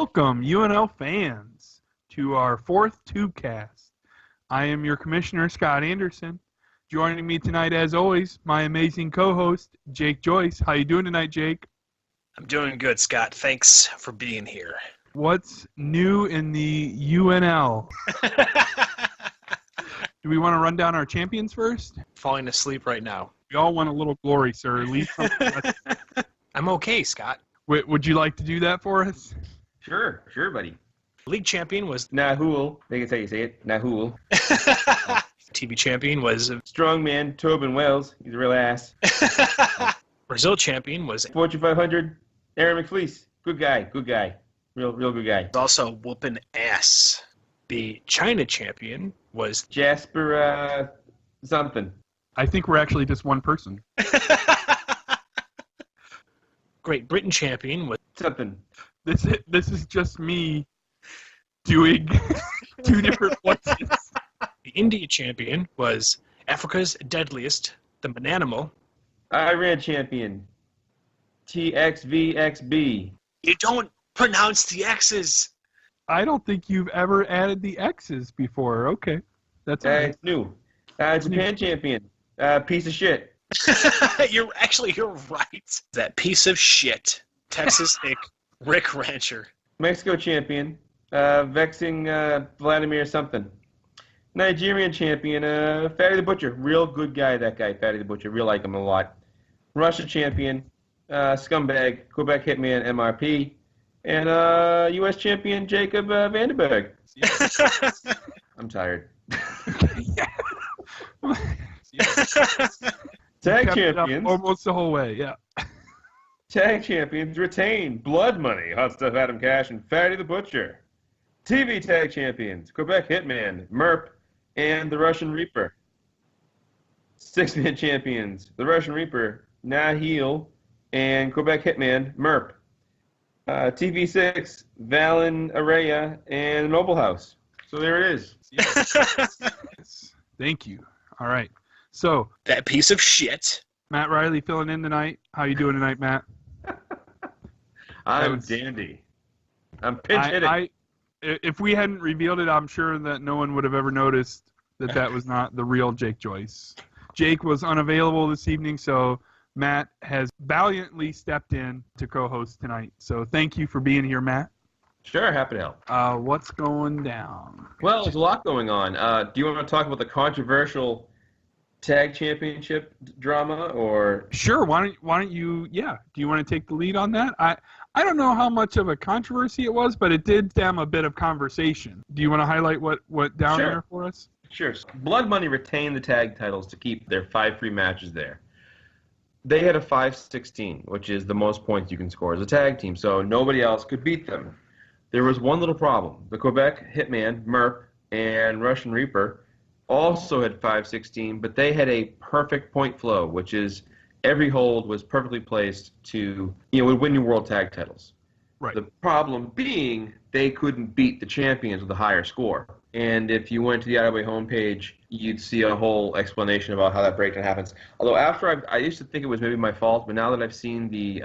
Welcome, UNL fans, to our fourth Tubecast. I am your commissioner, Scott Anderson. Joining me tonight, as always, my amazing co-host, Jake Joyce. How you doing tonight, Jake? I'm doing good, Scott. Thanks for being here. What's new in the UNL? Do we want to run down our champions first? Falling asleep right now. We all want a little glory, sir. Leave something. I'm okay, Scott. Would you like to do that for us? Sure, buddy. League champion was Nahul. I think that's how you say it. Nahul. TV champion was Strongman, Tobin Wells. He's a real ass. Brazil champion was Fortune 500, Aaron McFleece. Good guy. Real good guy. also whooping ass. The China champion was Jasper, something. I think we're actually just one person. Great Britain champion was Something. This is just me doing two different voices. the India champion was Africa's deadliest, the Mananimal. Iran champion, TXVXB. You don't pronounce the X's. I don't think you've ever added the X's before. Okay. That's all right. It's new. Japan champion, piece of shit. You're right. That piece of shit, Texas Hick, Rick Rancher. Mexico champion, vexing Vladimir something. Nigerian champion, Fatty the Butcher. Real good guy, that guy, Fatty the Butcher. Real like him a lot. Russia champion, scumbag, Quebec Hitman, MRP. And U.S. champion, Jacob Vandenberg. I'm tired. Tag champions. Almost the whole way, yeah. Tag champions retain Blood Money, Hot Stuff Adam Cash, and Fatty the Butcher. TV tag champions, Quebec Hitman, Merp, and the Russian Reaper. Six-man champions, the Russian Reaper, Nahil, and Quebec Hitman, Merp. TV6, Valen Araya, and Noble House. So there it is. Yes. Thank you. All right. So, That piece of shit. Matt Riley filling in tonight. How you doing tonight, Matt? I'm dandy. I'm pinch hitting. If we hadn't revealed it, I'm sure that no one would have ever noticed that was not the real Jake Joyce. Jake was unavailable this evening, so Matt has valiantly stepped in to co-host tonight. So thank you for being here, Matt. Sure, happy to help. What's going down? Well, there's a lot going on. Do you want to talk about the controversial tag championship drama, or? Sure. Why don't you? Yeah. Do you want to take the lead on that? I don't know how much of a controversy it was, but it did stem a bit of conversation. Do you want to highlight what went down there for us? Sure. Blood Money retained the tag titles to keep their 5-3 matches there. They had a 5-16, which is the most points you can score as a tag team, so nobody else could beat them. There was one little problem. The Quebec Hitman, Merp, and Russian Reaper also had 5-16, but they had a perfect point flow, which is every hold was perfectly placed to, would win your world tag titles. Right. The problem being they couldn't beat the champions with a higher score. And if you went to the Idleway homepage, you'd see a whole explanation about how that breakdown happens. Although after I used to think it was maybe my fault, but now that I've seen the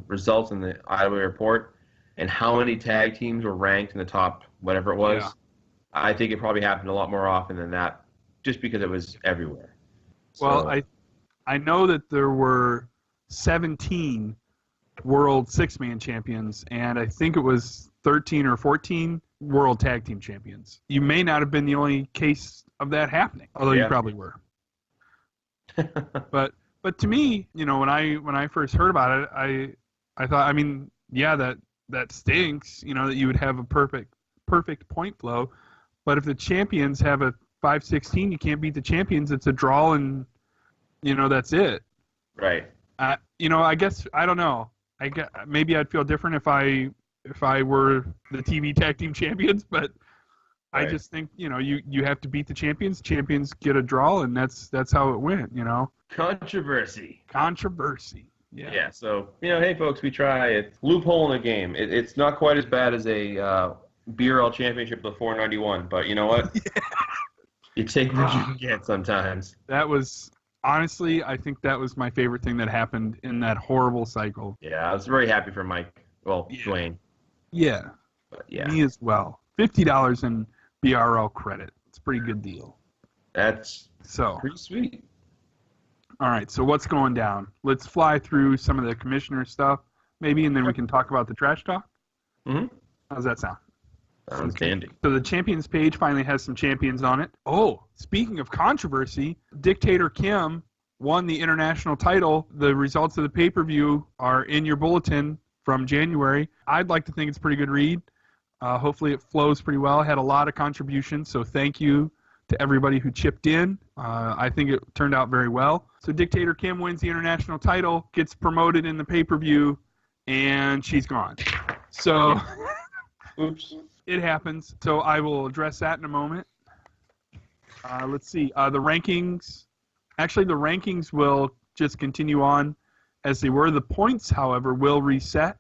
results in the Idleway report and how many tag teams were ranked in the top whatever it was, I think it probably happened a lot more often than that, just because it was everywhere. Well, I know that there were 17 world six-man champions, and I think it was 13 or 14 world tag team champions. You may not have been the only case of that happening, although you probably were. But to me, when I first heard about it, I thought, that stinks, that you would have a perfect point flow. But if the champions have a 5-16, you can't beat the champions. It's a draw, and that's it. Right. I guess I don't know. Maybe I'd feel different if I were the TV tag team champions, but right. I just think you have to beat the champions. Champions get a draw, and that's how it went. Controversy. Yeah. Yeah. So hey folks, we try it. Loophole in the game. It's not quite as bad as a BRL championship of 491, but you know what? Yeah. You take what you can get sometimes. That was honestly, I think that was my favorite thing that happened in that horrible cycle. Yeah, I was very happy for Mike. Well, Dwayne. Yeah. But yeah, Me as well. $50 in BRL credit. It's a pretty good deal. that's So, pretty sweet. all right. So what's going down? Let's fly through some of the commissioner stuff, maybe, and then we can talk about the trash talk. Mm-hmm. How's that sound? Sounds dandy. So the champions page finally has some champions on it. Oh, speaking of controversy, Dictator Kim won the international title. The results of the pay-per-view are in your bulletin from January. I'd like to think it's a pretty good read. Hopefully it flows pretty well. Had a lot of contributions, so thank you to everybody who chipped in. I think it turned out very well. So Dictator Kim wins the international title, gets promoted in the pay-per-view, and she's gone. So Oops. it happens. So I will address that in a moment. Let's see. The rankings. Actually, the rankings will just continue on as they were. The points, however, will reset.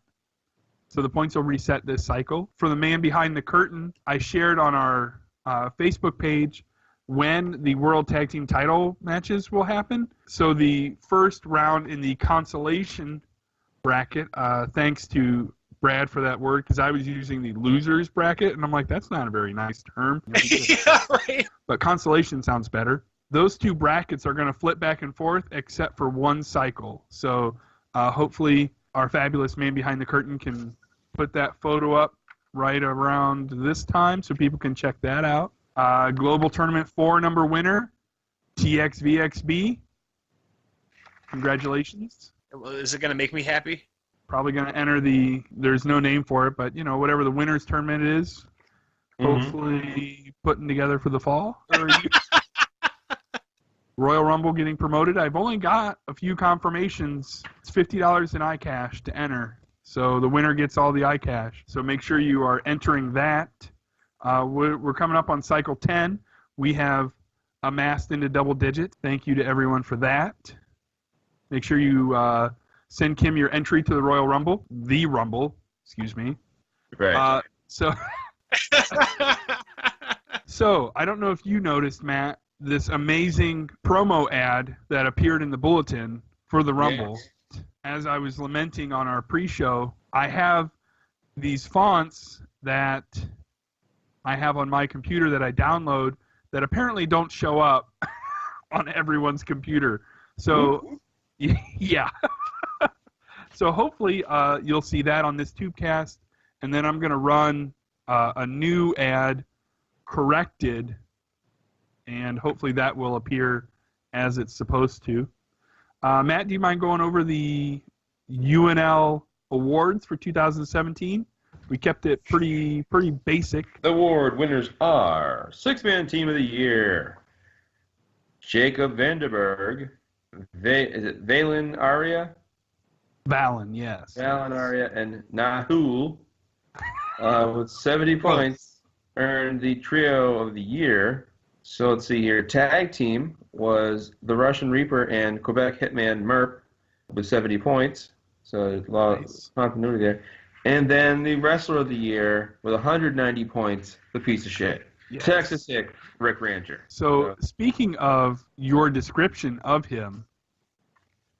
So the points will reset this cycle. For the man behind the curtain, I shared on our Facebook page when the World Tag Team title matches will happen. So the first round in the consolation bracket, thanks to Brad for that word, because I was using the losers bracket, and I'm like, that's not a very nice term. Yeah, right. But consolation sounds better. Those two brackets are going to flip back and forth except for one cycle. So hopefully our fabulous man behind the curtain can put that photo up right around this time so people can check that out. Global Tournament 4 number winner, TXVXB. Congratulations. Is it going to make me happy? Probably going to enter there's no name for it, but, whatever the winner's tournament is, hopefully putting together for the fall. Royal Rumble getting promoted. I've only got a few confirmations. It's $50 in iCash to enter. So the winner gets all the iCash. So make sure you are entering that. We're coming up on Cycle 10. We have amassed into double digits. Thank you to everyone for that. Make sure you send Kim your entry to the Royal Rumble. The Rumble, excuse me. Right. So I don't know if you noticed, Matt, this amazing promo ad that appeared in the bulletin for the Rumble. Yes. As I was lamenting on our pre-show, I have these fonts that I have on my computer that I download that apparently don't show up on everyone's computer. So, yeah. So hopefully you'll see that on this Tubecast, and then I'm going to run a new ad corrected, and hopefully that will appear as it's supposed to. Matt, do you mind going over the UNL awards for 2017? We kept it pretty basic. The award winners are Six-Man Team of the Year, Jacob Vanderberg, is it Valen Aria? Valen, yes. Valen Aria and Nahul with 70 points earned the Trio of the Year. So let's see here. Tag team was the Russian Reaper and Quebec Hitman Merp with 70 points. So a lot of continuity there. And then the Wrestler of the Year with 190 points, the piece of shit. Yes. Texas Hick, Rick Rancher. So speaking of your description of him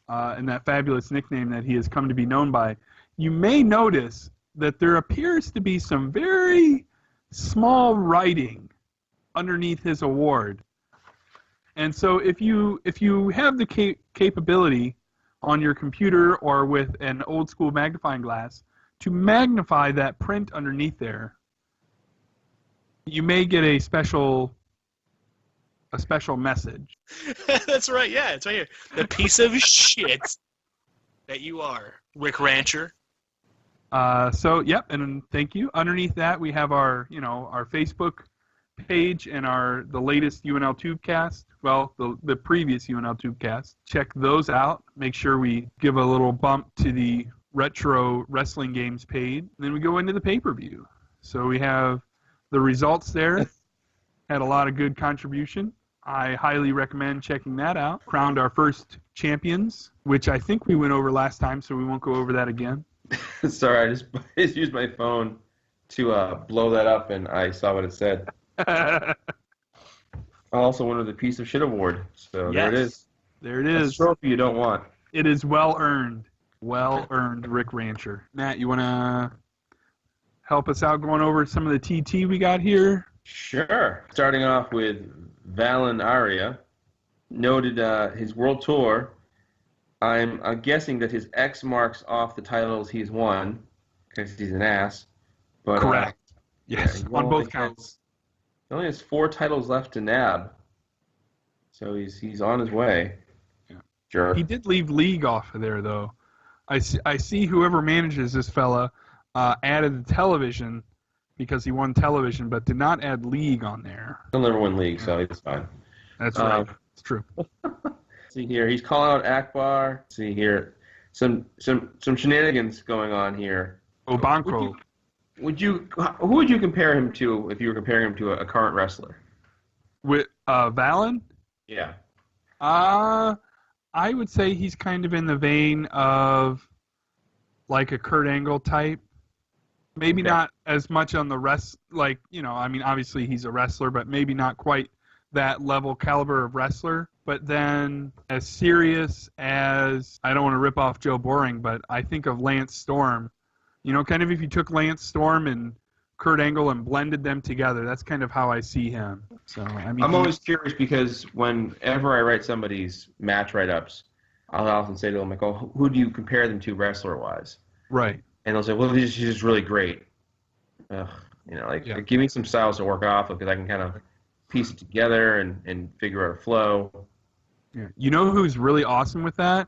and that fabulous nickname that he has come to be known by, you may notice that there appears to be some very small writing underneath his award. And so if you have the capability on your computer or with an old school magnifying glass to magnify that print underneath there, you may get a special message. That's right, yeah, it's right here. The piece of shit that you are, Rick Rancher. So yep, and thank you. Underneath that we have our Facebook page and the latest UNL Tubecast. Well, the previous UNL Tubecast. Check those out. Make sure we give a little bump to the retro wrestling games page. And then we go into the pay-per-view. So we have the results there. Had a lot of good contribution. I highly recommend checking that out. Crowned our first champions, which I think we went over last time, so we won't go over that again. Sorry, I just used my phone to blow that up, and I saw what it said. I also won the Piece of Shit Award, so yes, there it is. There it is. That's a trophy you don't want. It is well earned. Well earned, Rick Rancher. Matt, you want to help us out going over some of the TT we got here? Sure. Starting off with Valen Aria, noted his world tour. I'm guessing that his X marks off the titles he's won because he's an ass. But, Correct. Yes, on both counts. He only has 4 titles left to nab, so he's on his way. Yeah. Sure. He did leave League off of there, though. I see whoever manages this fella added the television because he won television, but did not add League on there. He'll never win League, so it's fine. That's right. It's true. See here, he's calling out Akbar. See here, some shenanigans going on here. Obankro. Who would you compare him to if you were comparing him to a current wrestler? With Valen? Yeah. I would say he's kind of in the vein of like a Kurt Angle type. Maybe not as much on the obviously he's a wrestler, but maybe not quite that level caliber of wrestler. But then as serious as, I don't want to rip off Joe Boring, but I think of Lance Storm. Kind of if you took Lance Storm and Kurt Angle and blended them together, that's kind of how I see him. So I'm always curious because whenever I write somebody's match write-ups, I'll often say to them, like, oh, who do you compare them to wrestler-wise? Right. And they'll say, well, he's just really great. Give me some styles to work off of because I can kind of piece it together and figure out a flow. Yeah. You know who's really awesome with that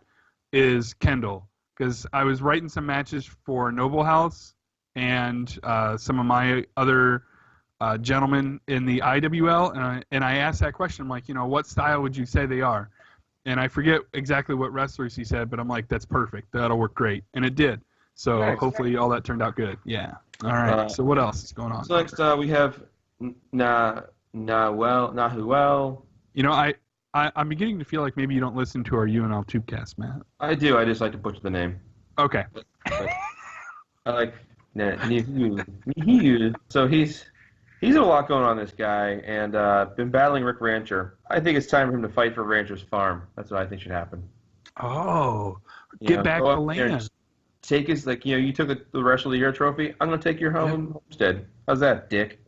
is Kendall. Because I was writing some matches for Noble House and some of my other gentlemen in the IWL, and I asked that question. I'm like, what style would you say they are? And I forget exactly what wrestlers he said, but I'm like, that's perfect. That'll work great. And it did. So nice. Hopefully all that turned out good. Yeah. All right. So what else is going on? So next we have Nahuel. I'm beginning to feel like maybe you don't listen to our UNL Tubecast, Matt. I do. I just like to butcher the name. Okay. I like Nahuel. So he's a lot going on, this guy, and been battling Rick Rancher. I think it's time for him to fight for Rancher's farm. That's what I think should happen. Oh, get back the land. Take his, you took the Wrestler of the Year trophy. I'm going to take your homestead. How's that, dick?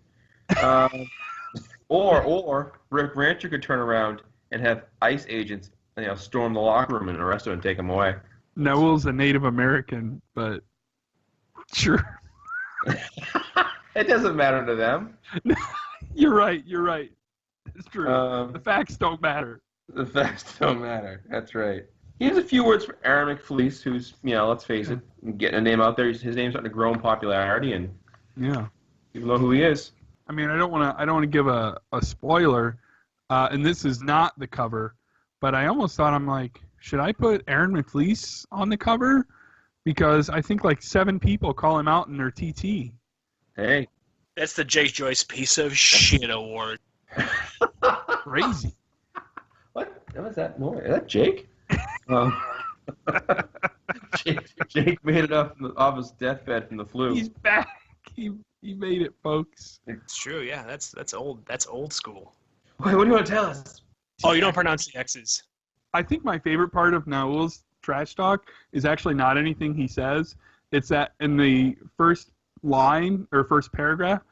Or Rick Rancher could turn around and have ICE agents, storm the locker room and arrest him and take him away. Noel's a Native American, but sure. It doesn't matter to them. You're right. It's true. The facts don't matter. The facts don't matter. That's right. He has a few words for Aaron McFleece, who's, let's face it, getting a name out there. His name's starting to grow in popularity, and people know who he is. I mean, I don't want to give a spoiler. And this is not the cover, but I almost thought, I'm like, should I put Aaron McFleece on the cover? Because I think 7 people call him out in their TT. Hey. That's the Jake Joyce piece of shit award. Crazy. What was that noise? Is that Jake? Jake made it off his deathbed from the flu. He's back. He made it, folks. It's true, yeah. That's old. That's old school. Wait, what do you want to tell us? Oh, you don't pronounce the X's. I think my favorite part of Naul's trash talk is actually not anything he says. It's that in the first line or first paragraph,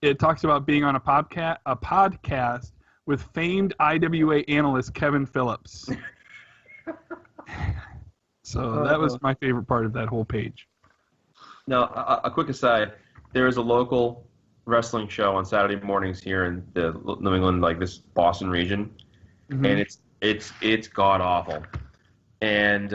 it talks about being on a podcast with famed IWA analyst Kevin Phillips. So that was my favorite part of that whole page. Now, a quick aside. There is a local wrestling show on Saturday mornings here in the New England, this Boston region, and it's god awful. And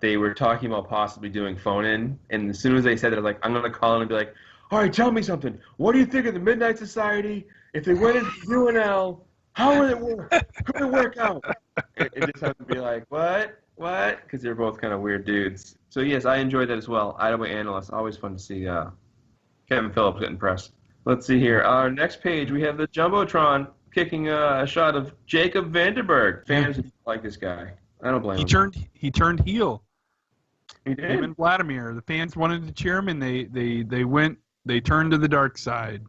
they were talking about possibly doing phone-in, and as soon as they said that, I'm going to call in and be like, all right, tell me something. What do you think of the Midnight Society? If they went into UNL, how would it work? Could it work out? It just had to be like, what? Because they're both kind of weird dudes. So, yes, I enjoyed that as well. Iowa analysts, always fun to see Kevin Phillips getting pressed. Let's see here. Our next page, we have the Jumbotron kicking a shot of Jacob Vanderberg. Fans like this guy. I don't blame him. He turned heel. He did. Him and Vladimir. The fans wanted to cheer him, and they turned to the dark side.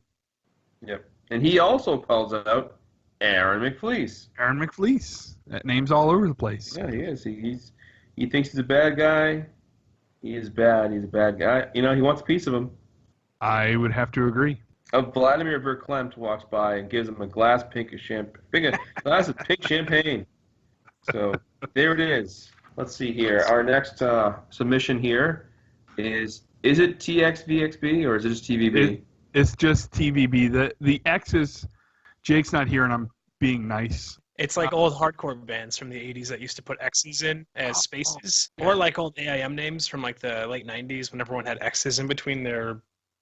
Yep. And he also calls out Aaron McFleece. Aaron McFleece. That name's all over the place. Yeah, he is. He thinks he's a bad guy. He is bad. He's a bad guy. He wants a piece of him. I would have to agree. Vladimir Verklempt walks by and gives him a glass pink of champagne. Glass of pink champagne. So there it is. Let's see here. Our next submission here is it TXVXB or is it just TVB? It's just TVB. The X is Jake's not here, and I'm being nice. It's like old hardcore bands from the 80s that used to put X's in as spaces. Or like old AIM names from like the late 90s when everyone had X's in between their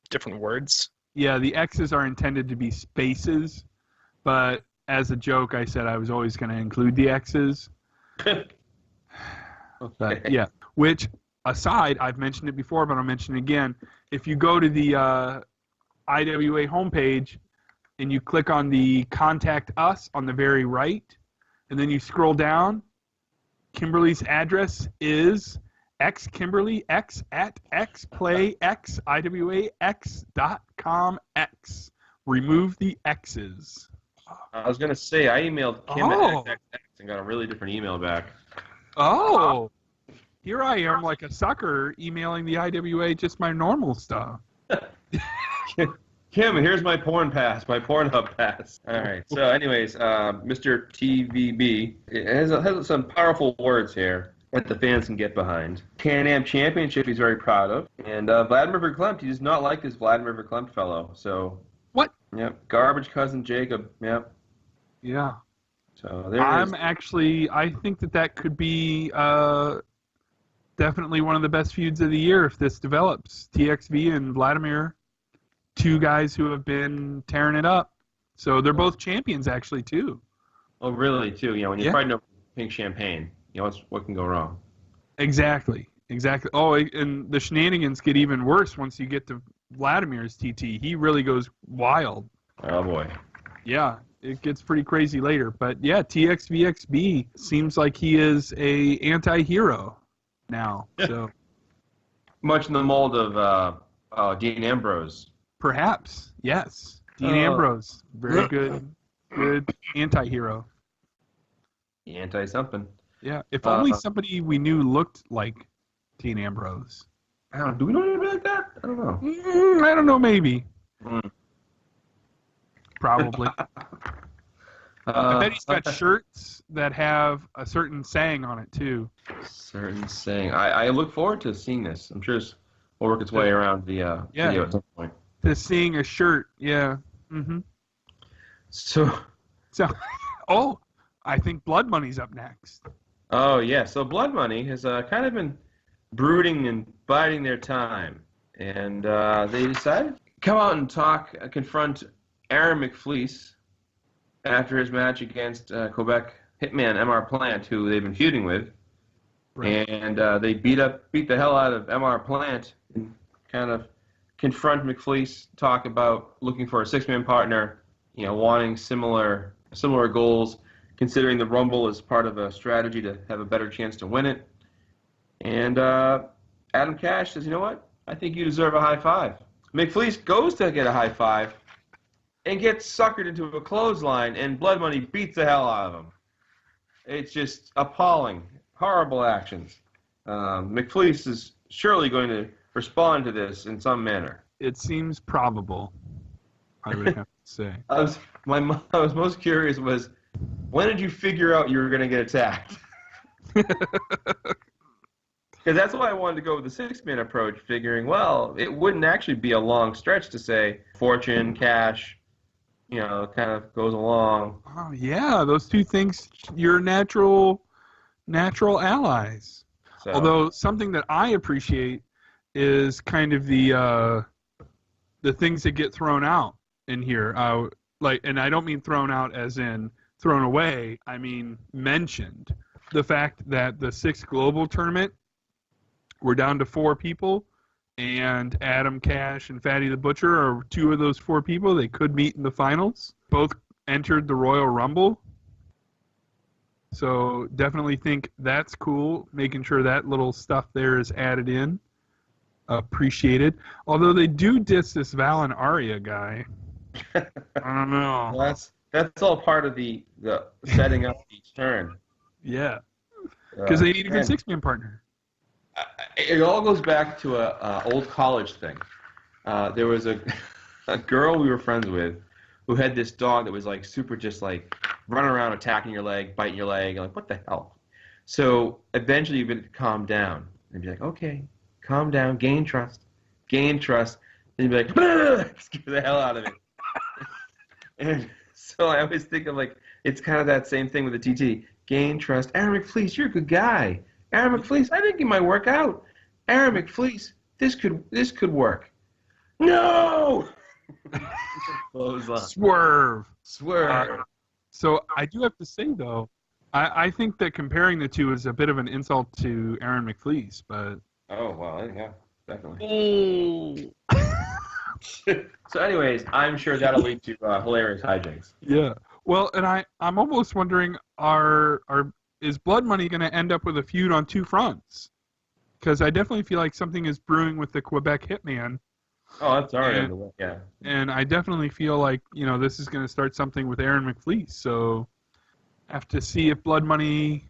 different words. Yeah, the X's are intended to be spaces, but as a joke, I said I was always going to include the X's. But, yeah, which aside, I've mentioned it before, but I'll mention it again. If you go to the IWA homepage and you click on the Contact Us on the very right, and then you scroll down, Kimberly's address is xkimberlyx@xplayxiwax.com x. Remove the X's. I was going to say, I emailed Kim at XXX and got a really different email back. Oh, here I am like a sucker emailing the IWA just my normal stuff. Kim, here's my porn pass, my Pornhub pass. All right. So, anyways, Mr. TVB has some powerful words here that the fans can get behind. Can-Am Championship he's very proud of. And Vladimir Verklempt, he does not like this Vladimir Verklempt fellow. So, what? Yep. Garbage cousin Jacob. Yep. Yeah. So there it is. I think that could be definitely one of the best feuds of the year if this develops. TXV and Vladimir, two guys who have been tearing it up. So they're both champions actually too. Oh, really? Too? You know, when you're fighting over pink champagne, you know what can go wrong? Exactly. Oh, and the shenanigans get even worse once you get to Vladimir's TT. He really goes wild. Oh boy. Yeah. It gets pretty crazy later. But yeah, TXVXB seems like he is a anti-hero now. So much in the mold of Dean Ambrose. Perhaps, yes. Dean Ambrose. Very good anti-hero. Anti-something. Yeah. If only somebody we knew looked like Dean Ambrose. I don't know. Do we know anybody like that? I don't know. I don't know, maybe. Probably. I bet he's got shirts that have a certain saying on it, too. Certain saying. I look forward to seeing this. I'm sure this will work its way around the video at some point. To seeing a shirt, yeah. Mm-hmm. So, I think Blood Money's up next. Oh, yeah. So Blood Money has kind of been brooding and biding their time. And they decided to come out and confront Aaron McFleece after his match against Quebec hitman MR Plant, who they've been feuding with. Right. And they beat the hell out of MR Plant and kind of confront McFleece, talk about looking for a six-man partner, you know, wanting similar goals, considering the Rumble as part of a strategy to have a better chance to win it. And Adam Cash says, you know what? I think you deserve a high five. McFleece goes to get a high five and gets suckered into a clothesline, and Blood Money beats the hell out of him. It's just appalling. Horrible actions. McFleece is surely going to respond to this in some manner. It seems probable, I would have to say. I was most curious was, when did you figure out you were going to get attacked? Because that's why I wanted to go with the six-man approach, figuring, well, it wouldn't actually be a long stretch to say Fortune, Cash, you know, kind of goes along. Oh, yeah, those two things, you're natural allies. So, although something that I appreciate is kind of the things that get thrown out in here. And I don't mean thrown out as in thrown away. I mean mentioned. The fact that the 6 global tournament, we're down to 4 people, and Adam Cash and Fatty the Butcher are 2 of those 4 people. They could meet in the finals. Both entered the Royal Rumble. So definitely think that's cool, making sure that little stuff there is added in. Appreciated. Although they do diss this Val and Arya guy. I don't know. Well, that's all part of the setting up each turn. Yeah. Because they need a good 6-man partner. It all goes back to a old college thing. There was a girl we were friends with who had this dog that was like super just like running around attacking your leg, biting your leg. Like, what the hell? So eventually you would calm down and be like, okay, calm down, gain trust, gain trust. And you'd be like, scare the hell out of it. And so I always think of like, it's kind of that same thing with the TT. Gain trust. Aaron McFleece, you're a good guy. Aaron McFleece, I think you might work out. Aaron McFleece, this could work. No! Swerve. Swerve. So I do have to say, though, I think that comparing the two is a bit of an insult to Aaron McFleece, but... Oh, well, yeah, definitely. So anyways, I'm sure that'll lead to hilarious hijinks. Yeah. Well, and I'm almost wondering, is Blood Money going to end up with a feud on two fronts? Because I definitely feel like something is brewing with the Quebec Hitman. Oh, that's already in the way, yeah. And I definitely feel like, this is going to start something with Aaron McFleece. So have to see if Blood Money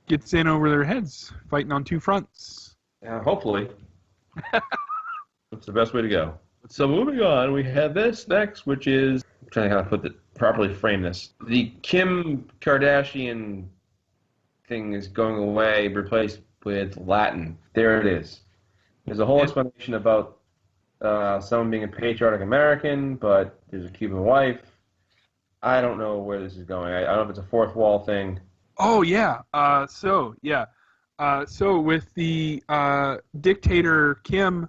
gets in over their heads, fighting on two fronts. Yeah, hopefully. That's the best way to go. So moving on, we have this next, which is, I'm trying to kind of properly frame this. The Kim Kardashian thing is going away, replaced with Latin. There it is. There's a whole explanation about someone being a patriotic American, but there's a Cuban wife. I don't know where this is going. I don't know if it's a fourth wall thing. Oh, yeah. So with the dictator Kim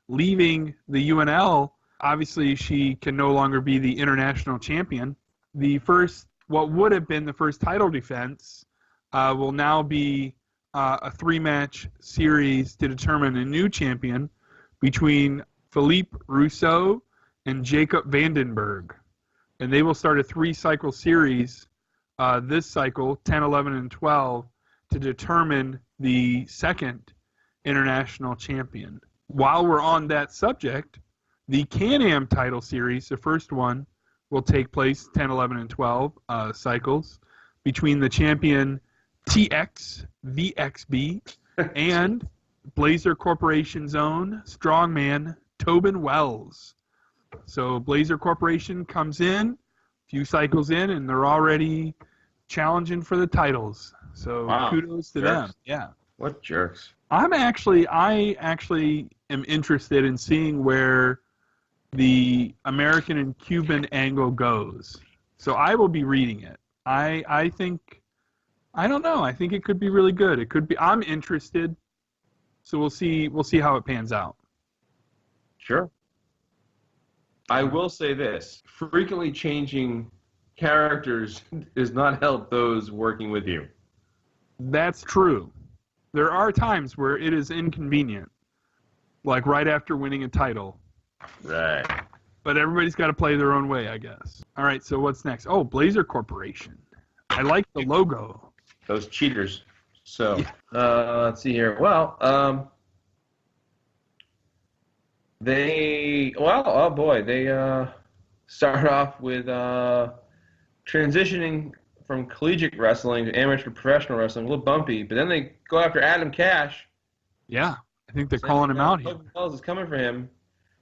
leaving the UNL, obviously she can no longer be the international champion. What would have been the first title defense will now be a three-match series to determine a new champion between Philippe Rousseau and Jacob Vandenberg. And they will start a three-cycle series this cycle, 10, 11, and 12, to determine the second international champion. While we're on that subject, the Can-Am title series, the first one, will take place 10, 11, and 12 cycles between the champion TX VXB and Blazer Corporation's own strongman Tobin Wells. So Blazer Corporation comes in, a few cycles in, and they're already challenging for the titles. So kudos to them. Yeah. What jerks. I actually am interested in seeing where the American and Cuban angle goes. So I will be reading it. I think, I don't know. I think it could be really good. It could be. I'm interested. So we'll see how it pans out. Sure. I will say this. Frequently changing characters does not help those working with you. That's true. There are times where it is inconvenient, like right after winning a title. Right. But everybody's got to play their own way, I guess. All right, so what's next? Oh, Blazer Corporation. I like the logo. Those cheaters. So, let's see here. Well, they start off with transitioning from collegiate wrestling to amateur professional wrestling, a little bumpy, but then they go after Adam Cash. Yeah, I think they're calling him out here. Wells is coming for him.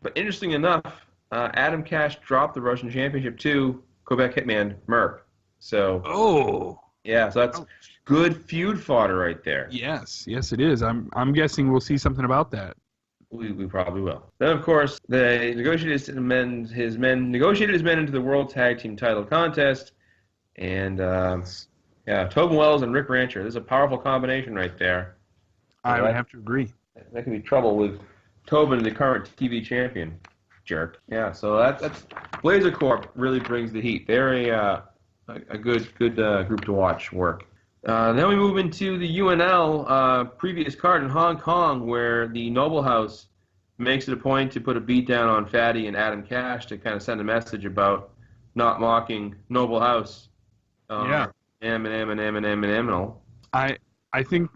But interesting enough, Adam Cash dropped the Russian Championship to Quebec Hitman Merp. So, yeah, so that's good feud fodder right there. Yes, it is. I'm guessing we'll see something about that. We probably will. Then, of course, they negotiated his men into the World Tag Team Title contest, and Tobin Wells and Rick Rancher. This is a powerful combination right there. I would have to agree. That could be trouble with Tobin, the current TV champion. Jerk. Yeah, so that's Blazer Corp really brings the heat. They're a good group to watch work. Then we move into the UNL previous card in Hong Kong, where the Noble House makes it a point to put a beat down on Fatty and Adam Cash to kind of send a message about not mocking Noble House. M. I think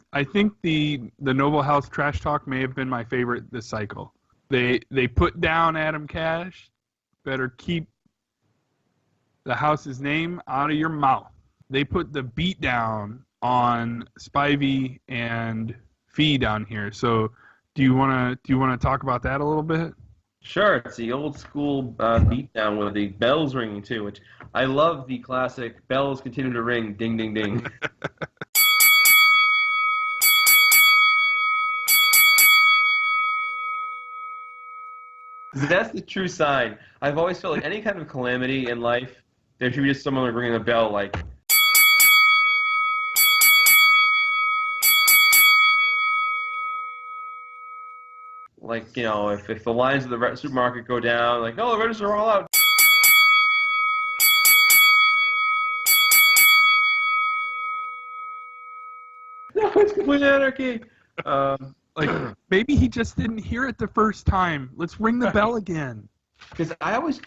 the Noble House trash talk may have been my favorite this cycle. They put down Adam Cash. Better keep the house's name out of your mouth. They put the beat down on Spivey and Fee down here. So do you want to talk about that a little bit? Sure, it's the old school beatdown with the bells ringing too, which I love the classic bells continue to ring, ding, ding, ding. That's the true sign. I've always felt like any kind of calamity in life, there should be just someone ringing a bell like if the lines of the supermarket go down, like, oh, the registers are all out. No, it's complete anarchy. Like, maybe he just didn't hear it the first time. Let's ring the bell again. Because I always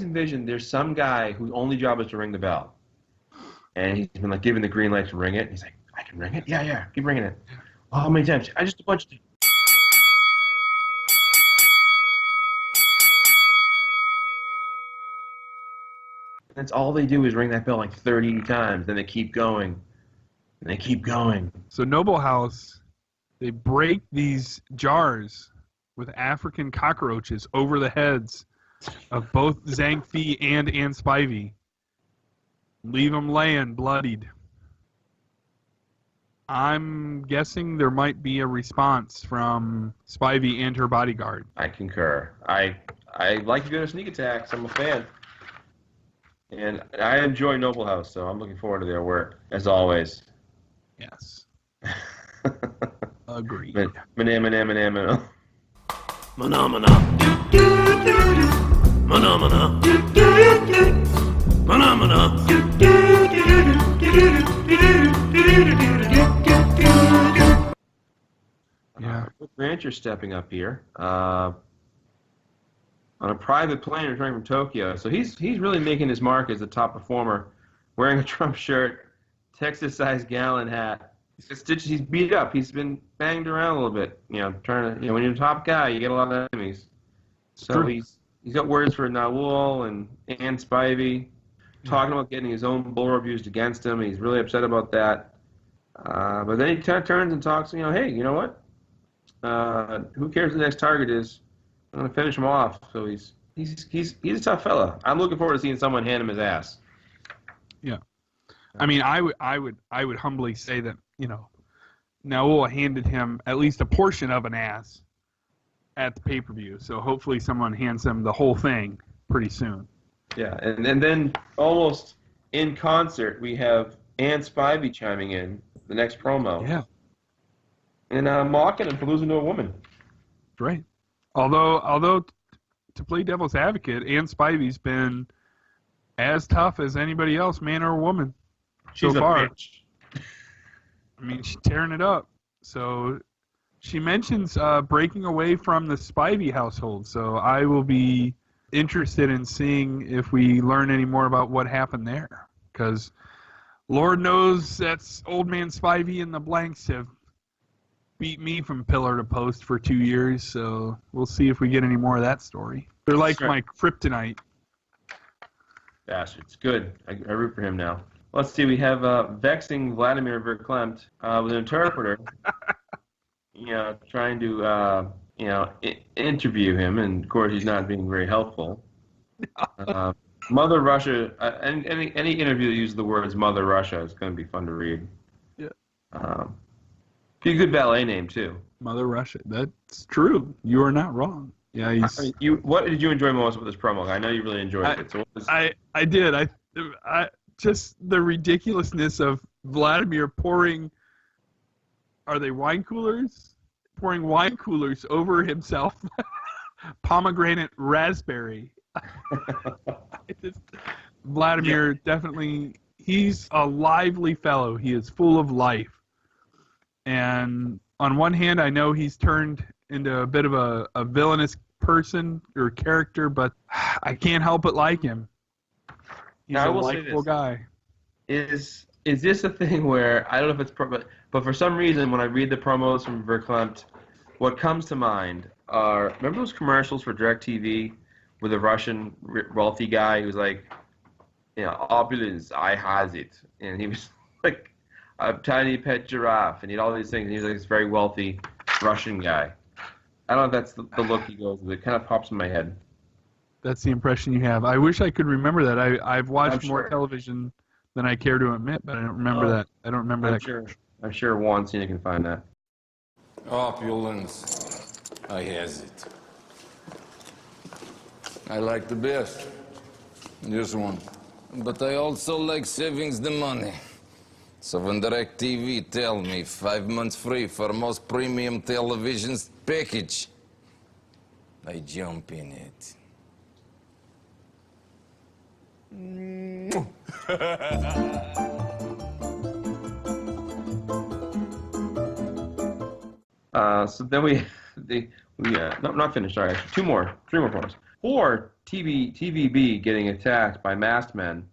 envision there's some guy whose only job is to ring the bell, and he's been like given the green light to ring it. He's like, I can ring it. Yeah, keep ringing it. Oh, how many times? I just a bunch of. That's all they do is ring that bell like 30 times. Then they keep going, and they keep going. So Noble House, they break these jars with African cockroaches over the heads of both Zhang Fei and Anne Spivey. Leave them laying bloodied. I'm guessing there might be a response from Spivey and her bodyguard. I concur. I like to go to sneak attacks. I'm a fan. And I enjoy Noble House, so I'm looking forward to their work, as always. Yes. Agreed. Manamana. Phenomena. Phenomena. Phenomena. Yeah. Rancher stepping up here on a private plane returning from Tokyo. So he's really making his mark as a top performer, wearing a Trump shirt, Texas-sized gallon hat. He's beat up. He's been banged around a little bit. Trying to. When you're a top guy, you get a lot of enemies. So True. he's got words for Nawul and Ann Spivey, talking about getting his own bull abused against him. He's really upset about that. But then he turns and talks. Hey, you know what? Who cares who the next target is? I'm gonna finish him off. So he's a tough fella. I'm looking forward to seeing someone hand him his ass. Yeah. I mean, I would humbly say that, Nawul handed him at least a portion of an ass at the pay-per-view. So hopefully someone hands him the whole thing pretty soon. Yeah, and then almost in concert, we have Ann Spivey chiming in the next promo. Yeah. And mocking him for losing to a woman. Right. Although to play devil's advocate, Ann Spivey's been as tough as anybody else, man or woman, She's so far. a bitch. I mean, she's tearing it up. So she mentions breaking away from the Spivey household. So I will be interested in seeing if we learn any more about what happened there. Because Lord knows that's old man Spivey and the Blanks have beat me from pillar to post for 2 years. So we'll see if we get any more of that story. They're like Sure. my kryptonite. Bastards. Good. I root for him now. Let's see. We have vexing Vladimir Verklempt with an interpreter. Trying to interview him, and of course he's not being very helpful. Mother Russia. Any interview that uses the words Mother Russia is going to be fun to read. Yeah. Be a good ballet name too. Mother Russia. That's true. You are not wrong. Yeah, he's. I mean, what did you enjoy most with this promo? I know you really enjoyed it. So what was... I did. I just the ridiculousness of Vladimir pouring. Are they wine coolers? Pouring wine coolers over himself. Pomegranate raspberry. Vladimir definitely. He's a lively fellow. He is full of life. And on one hand, I know he's turned into a bit of a villainous person or character, but I can't help but like him. He's now, a likable guy. Is this a thing where I don't know if it's but for some reason when I read the promos from Verklempt, what comes to mind are remember those commercials for DirecTV with a Russian wealthy guy who was like, opulence, I has it, and he was like a tiny pet giraffe, and he had all these things, and he was like this very wealthy Russian guy. I don't know if that's the look he goes with. It kind of pops in my head. That's the impression you have. I wish I could remember that. I've watched I'm more sure. television than I care to admit, but I don't remember that. I don't remember I'm that. sure. I'm sure Juan Cena can find that. Opulence. I has it. I like the best. This one. But I also like savings the money. So when DirecTV tell me 5 months free for most premium televisions package, I jump in it. So then no, not finished. Sorry, actually, three more points. Or TVB getting attacked by masked men,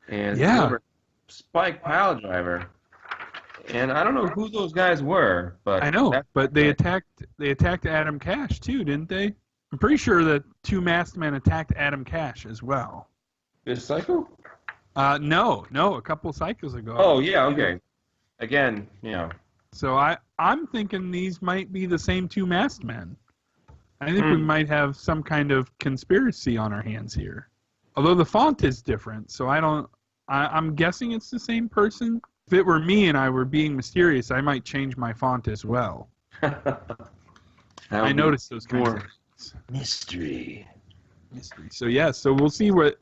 and delivered Spike Pile Driver. And I don't know who those guys were, but I know, but they attacked Adam Cash too, didn't they? I'm pretty sure that two masked men attacked Adam Cash as well. This cycle? No, a couple cycles ago. Oh yeah, okay. Again, So I'm thinking these might be the same two masked men. I think we might have some kind of conspiracy on our hands here. Although the font is different, so I'm guessing it's the same person. If it were me and I were being mysterious, I might change my font as well. I noticed those kinds of things. Mystery. So we'll see what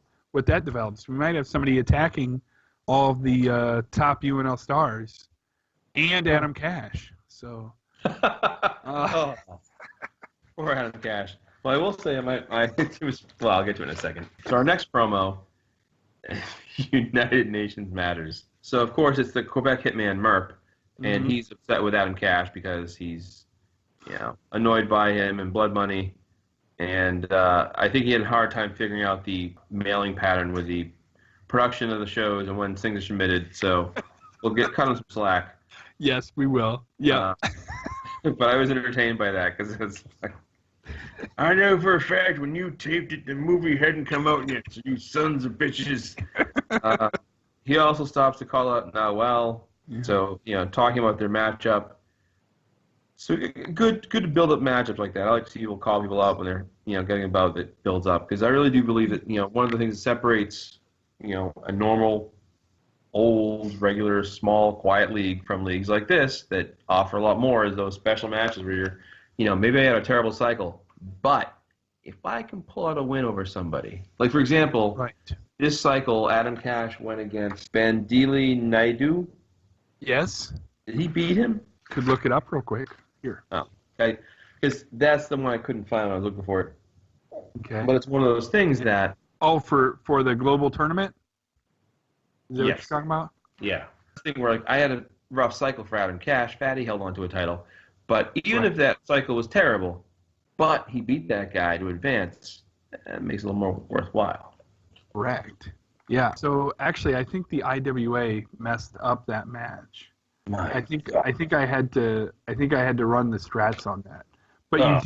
that develops. We might have somebody attacking all of the top UNL stars and Adam Cash. So Poor Adam Cash. Well, I will say I'll get to it in a second. So our next promo, United Nations Matters. So of course it's the Quebec hitman Merp, and he's upset with Adam Cash because he's, annoyed by him and blood money, and I think he had a hard time figuring out the mailing pattern with the production of the shows and when things are submitted. So we'll cut him some slack. yes, we will. Yeah. But I was entertained by that because it's like, I know for a fact when you taped it, the movie hadn't come out yet, so you sons of bitches. He also stops to call out Noel. So, talking about their matchup. So good to build up matchups like that. I like to see people call people up when they're, getting a bout that builds up. Because I really do believe that, one of the things that separates, a normal, old, regular, small, quiet league from leagues like this that offer a lot more is those special matches where you're, maybe I had a terrible cycle, but if I can pull out a win over somebody, like for example, this cycle, Adam Cash went against Bandili Naidu. Yes. Did he beat him? Could look it up real quick. Here. Oh, okay. Because that's the one I couldn't find when I was looking for it. Okay. But it's one of those things that... Oh, for the global tournament? Is that what Yes. you're talking about? Yeah. This thing where I had a rough cycle for Adam Cash. Fatty held on to a title. But even if that cycle was terrible, but he beat that guy to advance, it makes it a little more worthwhile. Correct. Yeah. So actually, I think the IWA messed up that match. I think I had to run the strats on that. But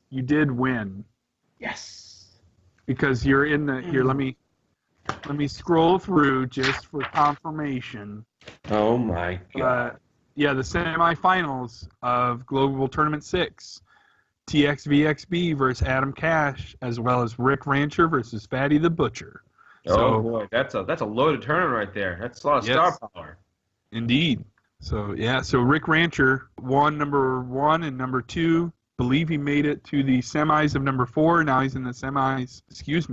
you did win. Yes. Because you're in the here. Let me scroll through just for confirmation. Oh my God. The semifinals of Global Tournament 6. TXVXB versus Adam Cash, as well as Rick Rancher versus Fatty the Butcher. Oh boy, that's a loaded tournament right there. That's a lot of star power. Indeed. So Rick Rancher won number 1 and number 2. Believe he made it to the semis of number 4. Now he's in the semis,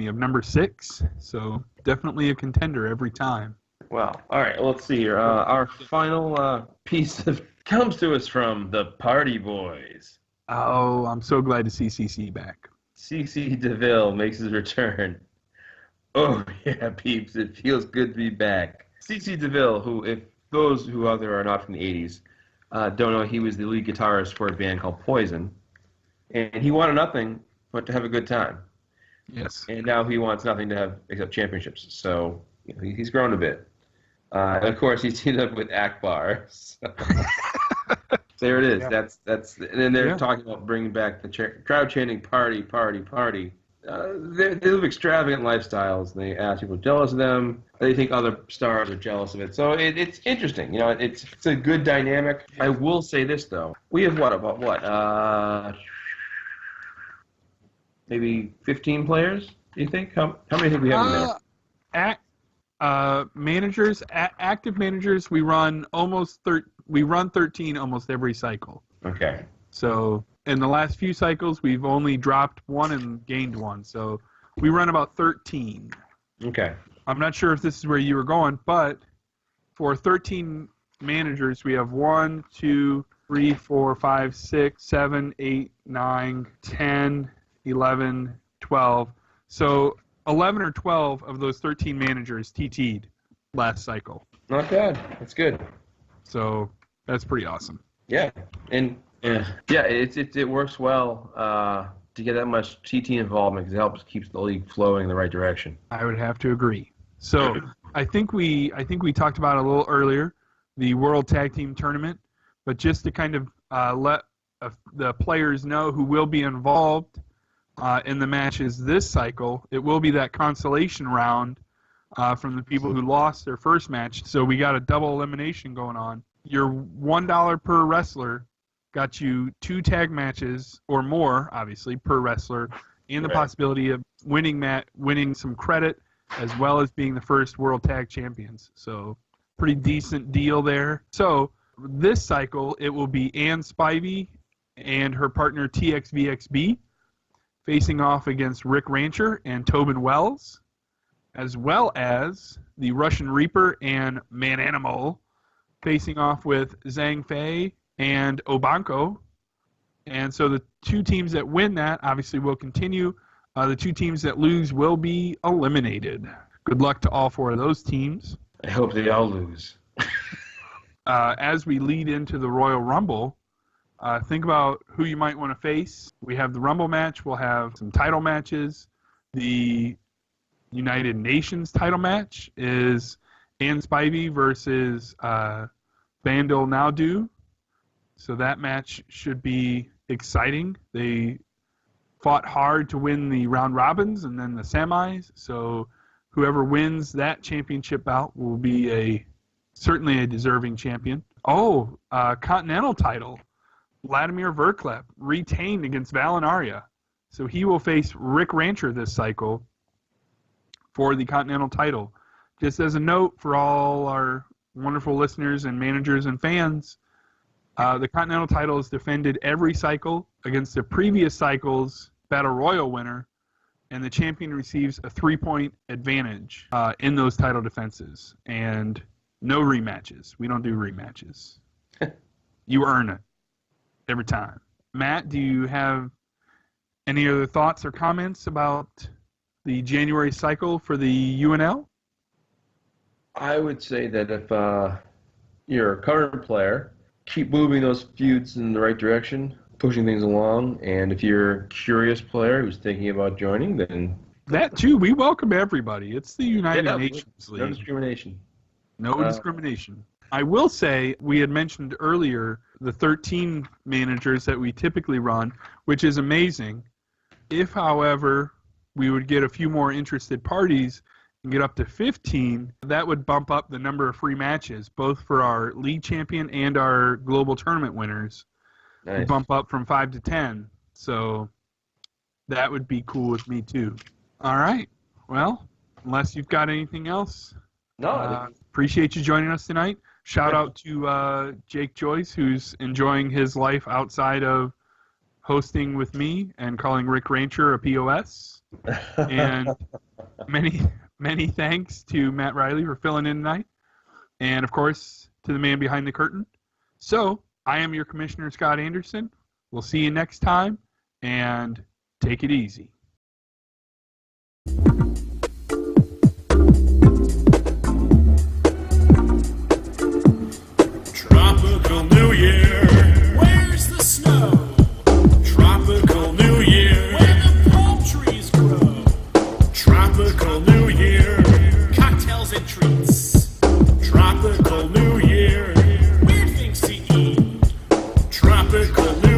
of number 6. So definitely a contender every time. Well, all right. Let's see here. Our final piece comes to us from the Party Boys. Oh, I'm so glad to see CC back. CC DeVille makes his return. Oh yeah, peeps! It feels good to be back. CC DeVille, who, if those who out there are not from the 80s, don't know, he was the lead guitarist for a band called Poison, and he wanted nothing but to have a good time. Yes. And now he wants nothing to have except championships. So he's grown a bit. And of course, he's teamed up with Akbar. So. There it is. Yeah. That's and then they're talking about bringing back the crowd chanting "party, party, party." They live extravagant lifestyles. They ask people jealous of them. They think other stars are jealous of it. So it's interesting. It's a good dynamic. I will say this though: we have about maybe 15 players. Do you think? How many do you think we have in there? Active managers, we run 13 almost every cycle. Okay. So in the last few cycles, we've only dropped one and gained one. So we run about 13. Okay. I'm not sure if this is where you were going, but for 13 managers, we have 1, 2, 3, 4, 5, 6, 7, 8, 9, 10, 11, 12. So 11 or 12 of those 13 managers TT'd last cycle. Not bad. That's good. So that's pretty awesome. Yeah. And it works well to get that much TT involvement because it helps keeps the league flowing in the right direction. I would have to agree. So I think we talked about it a little earlier, the World Tag Team Tournament, but just to kind of let the players know who will be involved in the matches this cycle, it will be that consolation round from the people who lost their first match. So we got a double elimination going on. Your $1 per wrestler got you 2 tag matches or more, obviously, per wrestler, and the possibility of winning some credit as well as being the first World Tag Champions. So pretty decent deal there. So this cycle, it will be Ann Spivey and her partner TXVXB facing off against Rick Rancher and Tobin Wells, as well as the Russian Reaper and Man Animal facing off with Zhang Fei and Obanko. And so the 2 teams that win that obviously will continue. The 2 teams that lose will be eliminated. Good luck to all 4 of those teams. I hope they all lose. As we lead into the Royal Rumble, think about who you might want to face. We have the Rumble match. We'll have some title matches. The United Nations title match is Ann Spivey versus Bandil Naudu. So that match should be exciting. They fought hard to win the round robins and then the semis. So whoever wins that championship bout will be certainly a deserving champion. Continental title. Vladimir Verklep retained against Valinaria. So he will face Rick Rancher this cycle for the Continental title. Just as a note for all our wonderful listeners and managers and fans, the Continental title is defended every cycle against the previous cycle's Battle Royal winner, and the champion receives a 3-point advantage in those title defenses. And no rematches. We don't do rematches. You earn it every time. Matt, do you have any other thoughts or comments about the January cycle for the UNL? I would say that if you're a current player, keep moving those feuds in the right direction, pushing things along. And if you're a curious player who's thinking about joining, then... That, too. We welcome everybody. It's the United Nations League. No discrimination. No discrimination. I will say, we had mentioned earlier the 13 managers that we typically run, which is amazing. If, however, we would get a few more interested parties and get up to 15, that would bump up the number of free matches, both for our league champion and our global tournament winners. Nice. We'd bump up from 5 to 10. So that would be cool with me, too. All right. Well, unless you've got anything else, appreciate you joining us tonight. Shout out to Jake Joyce, who's enjoying his life outside of hosting with me and calling Rick Rancher a POS. And many thanks to Matt Riley for filling in tonight. And, of course, to the man behind the curtain. So, I am your Commissioner, Scott Anderson. We'll see you next time, and take it easy. Tropical New Year. Where's the snow? Tropical New Year. Where the palm trees grow. Tropical New Year. Cocktails and treats. Tropical New Year. Weird things to eat. Tropical New